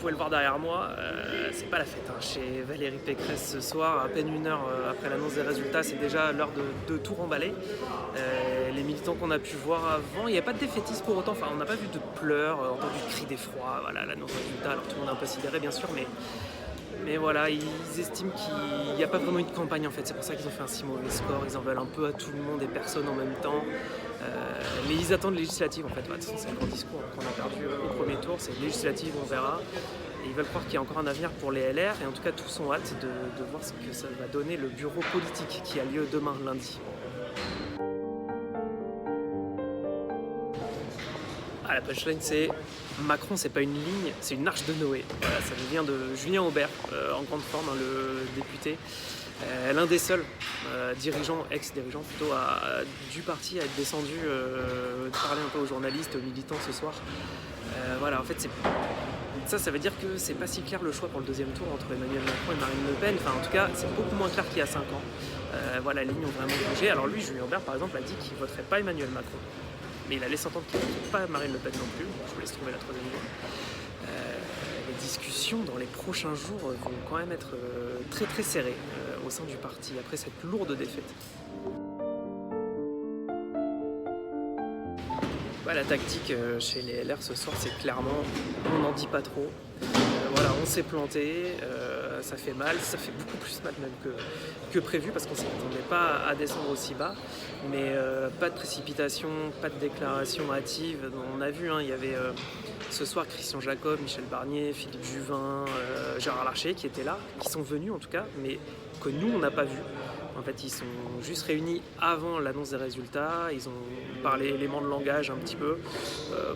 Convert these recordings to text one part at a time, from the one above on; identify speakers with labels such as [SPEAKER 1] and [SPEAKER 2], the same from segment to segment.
[SPEAKER 1] pouvez le voir derrière moi, c'est pas la fête chez Valérie Pécresse ce soir. À peine une heure après l'annonce des résultats, c'est déjà l'heure de tout remballer. Les militants qu'on a pu voir avant, il n'y a pas de défaitisme pour autant. Enfin, on n'a pas vu de pleurs, entendu de cris d'effroi. Voilà, l'annonce des résultats. Alors tout le monde est un peu sidéré, bien sûr, mais voilà, ils estiment qu'il n'y a pas vraiment une campagne en fait. C'est pour ça qu'ils ont fait un si mauvais score. Ils en veulent un peu à tout le monde et personne en même temps. Mais ils attendent législative en fait. De toute façon, c'est un grand discours qu'on a perdu au premier tour. C'est législative, on verra. Et ils veulent croire qu'il y a encore un avenir pour les LR. Et en tout cas, tous ont hâte de voir ce que ça va donner le bureau politique qui a lieu demain lundi. Ah, la punchline, c'est Macron, c'est pas une ligne, c'est une arche de Noé. Voilà, ça nous vient de Julien Aubert, en grande forme, le député. L'un des seuls dirigeants, ex-dirigeants plutôt, du parti à être descendu parler un peu aux journalistes, aux militants ce soir. Voilà, en fait, ça veut dire que c'est pas si clair le choix pour le deuxième tour entre Emmanuel Macron et Marine Le Pen. Enfin, en tout cas, c'est beaucoup moins clair qu'il y a 5 ans. Voilà, les lignes ont vraiment bougé. Alors lui, Julien Aubert, par exemple, a dit qu'il voterait pas Emmanuel Macron. Mais il a laissé entendre qu'il ne voterait pas Marine Le Pen non plus. Je vous laisse trouver la troisième voie. Les discussions dans les prochains jours vont quand même être très très serrées au sein du parti après cette lourde défaite. La tactique chez les LR ce soir, c'est clairement on n'en dit pas trop. Voilà, on s'est planté, ça fait mal, ça fait beaucoup plus mal même que prévu parce qu'on ne s'attendait pas à descendre aussi bas. Mais pas de précipitation, pas de déclaration hâtive. On a vu, il y avait ce soir Christian Jacob, Michel Barnier, Philippe Juvin, Gérard Larcher qui étaient là, qui sont venus en tout cas, mais que nous on n'a pas vu. En fait, ils sont juste réunis avant l'annonce des résultats, ils ont parlé éléments de langage un petit peu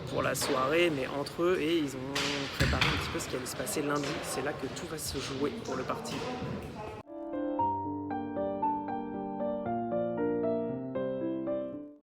[SPEAKER 1] pour la soirée, mais entre eux, et ils ont préparé un petit peu ce qui allait se passer lundi. C'est là que tout va se jouer pour le parti.